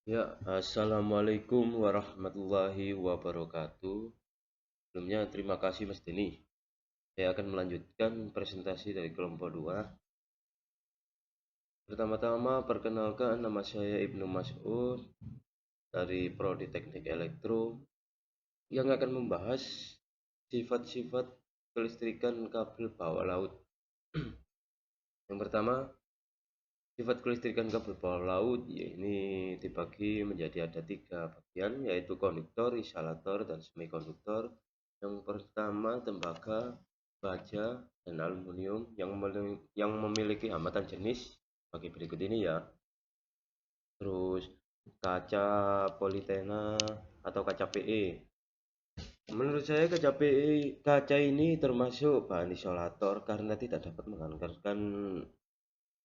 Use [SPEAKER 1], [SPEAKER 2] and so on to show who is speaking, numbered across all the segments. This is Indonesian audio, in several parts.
[SPEAKER 1] Ya, Assalamualaikum warahmatullahi wabarakatuh. Sebelumnya terima kasih Mas Denny. Saya akan melanjutkan presentasi dari kelompok 2. Pertama-tama perkenalkan, nama saya Ibnu Mas'ud dari Prodi Teknik Elektro yang akan membahas sifat-sifat kelistrikan kabel bawah laut. Yang pertama, sifat kelistrikan kabel bawah laut ini dibagi menjadi ada 3 bagian, yaitu konduktor, isolator, dan semikonduktor. Yang pertama, tembaga, baja, dan aluminium yang memiliki hambatan jenis bagi berikut ini ya. Terus kaca politena atau kaca PE. Menurut saya kaca ini termasuk bahan isolator karena tidak dapat menghantarkan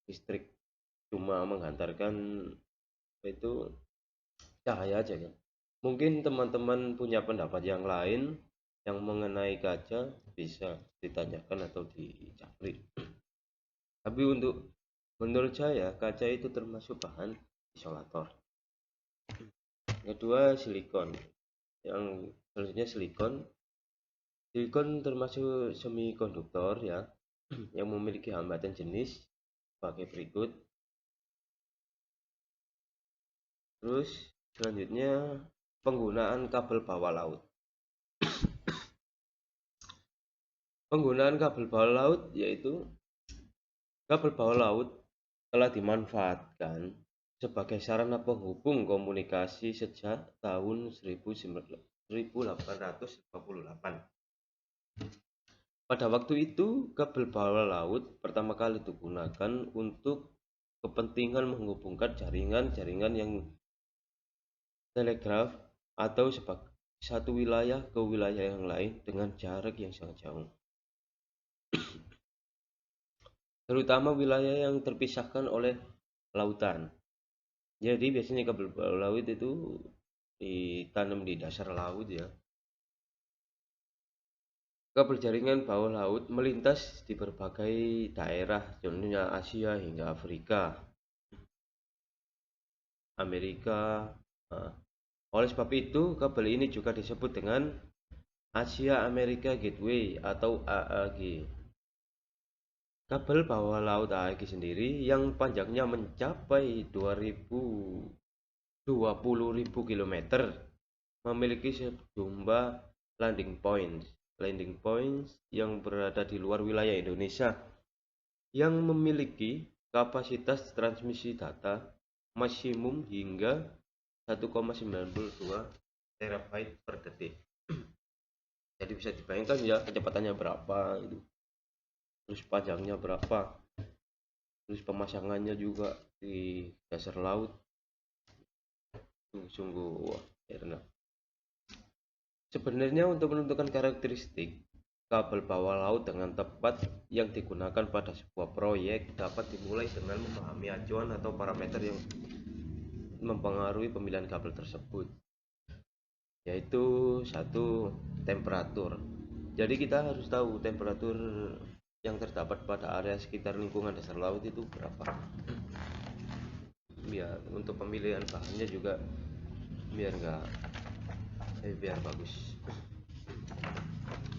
[SPEAKER 1] listrik, cuma menghantarkan itu cahaya aja kan. Mungkin teman-teman punya pendapat yang lain yang mengenai kaca, bisa ditanyakan atau dicari. Tapi menurut saya kaca itu termasuk bahan isolator. Kedua, silikon. Yang selanjutnya silikon. Silikon termasuk semikonduktor ya, yang memiliki hambatan jenis sebagai berikut. Terus selanjutnya, penggunaan kabel bawah laut. Penggunaan kabel bawah laut yaitu kabel bawah laut telah dimanfaatkan sebagai sarana penghubung komunikasi sejak tahun 1858. Pada waktu itu, kabel bawah laut pertama kali digunakan untuk kepentingan menghubungkan jaringan-jaringan yang telegraf atau satu wilayah ke wilayah yang lain dengan jarak yang sangat jauh, terutama wilayah yang terpisahkan oleh lautan. Jadi biasanya kabel bawah laut itu ditanam di dasar laut ya. Kabel jaringan bawah laut melintas di berbagai daerah, contohnya Asia hingga Afrika, Amerika. Nah, oleh sebab itu, kabel ini juga disebut dengan Asia America Gateway atau AAG. Kabel bawah laut AAG sendiri yang panjangnya mencapai 20.000 km memiliki sejumlah landing points yang berada di luar wilayah Indonesia yang memiliki kapasitas transmisi data maksimum hingga 1,92 terabyte per detik. Jadi bisa dibayangkan ya kecepatannya berapa itu, terus panjangnya berapa, terus pemasangannya juga di dasar laut. Sungguh wah, enak. Sebenarnya untuk menentukan karakteristik kabel bawah laut dengan tepat yang digunakan pada sebuah proyek dapat dimulai dengan memahami acuan atau parameter yang mempengaruhi pemilihan kabel tersebut, yaitu satu, temperatur. Jadi kita harus tahu temperatur yang terdapat pada area sekitar lingkungan dasar laut itu berapa. Biar untuk pemilihan bahannya juga biar bagus.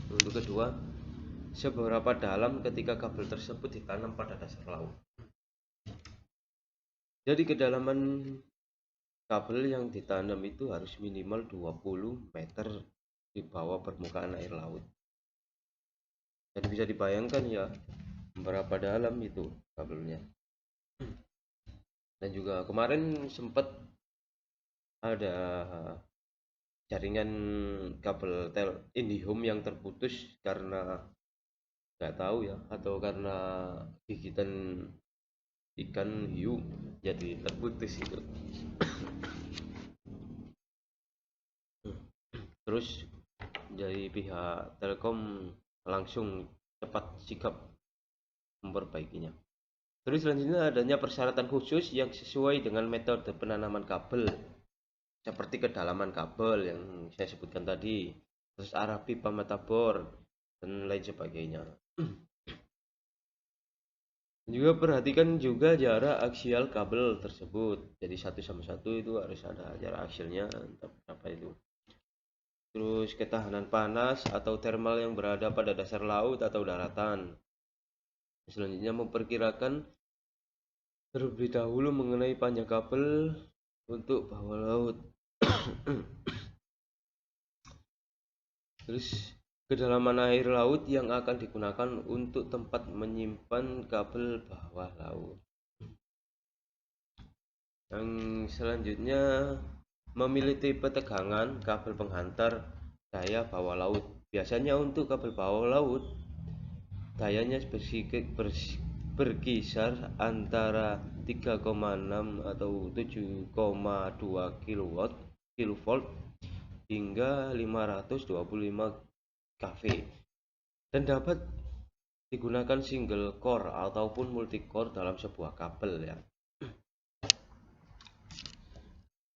[SPEAKER 1] Untuk kedua, seberapa dalam ketika kabel tersebut ditanam pada dasar laut. Jadi kedalaman kabel yang ditanam itu harus minimal 20 meter di bawah permukaan air laut. Jadi bisa dibayangkan ya berapa dalam itu kabelnya. Dan juga kemarin sempat ada jaringan kabel IndiHome yang terputus karena nggak tahu ya, atau karena gigitan ikan hiu jadi terputus itu. Terus dari pihak Telkom langsung cepat sikap memperbaikinya. Terus selanjutnya adanya persyaratan khusus yang sesuai dengan metode penanaman kabel, seperti kedalaman kabel yang saya sebutkan tadi, terus arah pipa mata bor dan lain sebagainya. Juga perhatikan juga jarak aksial kabel tersebut. Jadi satu sama satu itu harus ada jarak aksialnya berapa itu. Terus ketahanan panas atau thermal yang berada pada dasar laut atau daratan. Selanjutnya memperkirakan terlebih dahulu mengenai panjang kabel untuk bawah laut. Terus kedalaman air laut yang akan digunakan untuk tempat menyimpan kabel bawah laut. Yang selanjutnya memilih tipe tegangan kabel penghantar daya bawah laut. Biasanya untuk kabel bawah laut dayanya berkisar antara 3,6 atau 7,2 kilovolt hingga 525 kV dan dapat digunakan single core ataupun multi core dalam sebuah kabel ya.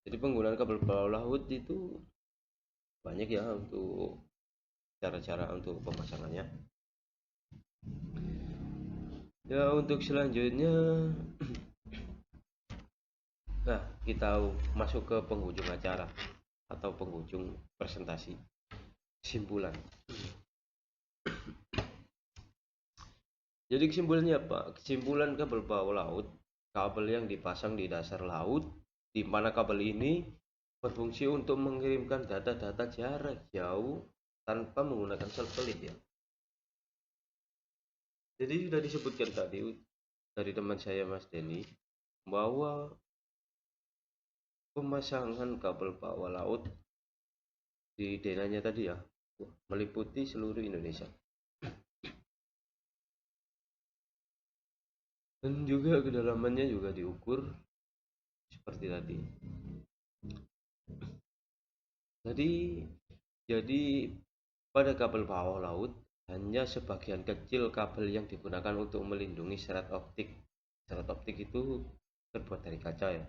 [SPEAKER 1] Jadi penggunaan kabel bawah laut itu banyak ya untuk cara-cara untuk pemasangannya. Ya untuk selanjutnya nah kita masuk ke penghujung acara atau penghujung presentasi. Kesimpulan. Jadi kesimpulannya apa? Kesimpulan kabel bawah laut, kabel yang dipasang di dasar laut, di mana kabel ini berfungsi untuk mengirimkan data-data jarak jauh tanpa menggunakan satelit ya. Jadi sudah disebutkan tadi dari teman saya Mas Denny bahwa pemasangan kabel bawah laut di denanya tadi ya meliputi seluruh Indonesia. Dan juga kedalamannya juga diukur seperti tadi. Jadi pada kabel bawah laut hanya sebagian kecil kabel yang digunakan untuk melindungi serat optik. Serat optik itu terbuat dari kaca ya.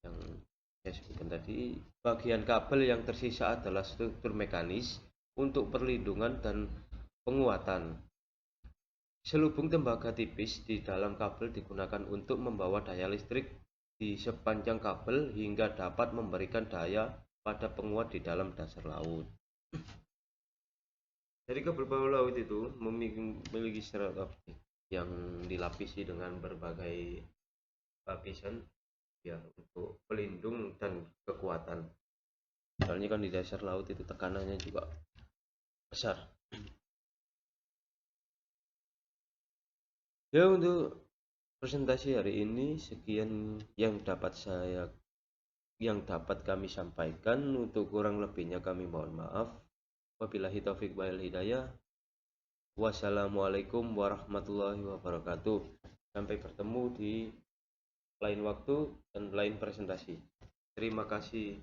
[SPEAKER 1] Yang saya sebutkan tadi, bagian kabel yang tersisa adalah struktur mekanis untuk perlindungan dan penguatan. Selubung tembaga tipis di dalam kabel digunakan untuk membawa daya listrik di sepanjang kabel hingga dapat memberikan daya pada penguat di dalam dasar laut. Jadi kabel bawah laut itu memiliki serat optik yang dilapisi dengan berbagai lapisan ya untuk pelindung dan kekuatan. Soalnya kan di dasar laut itu tekanannya juga besar. Ya untuk presentasi hari ini sekian yang dapat kami sampaikan. Untuk kurang lebihnya kami mohon maaf. Wabillahi taufik wal hidayah. Wassalamualaikum warahmatullahi wabarakatuh. Sampai bertemu di lain waktu dan lain presentasi. Terima kasih.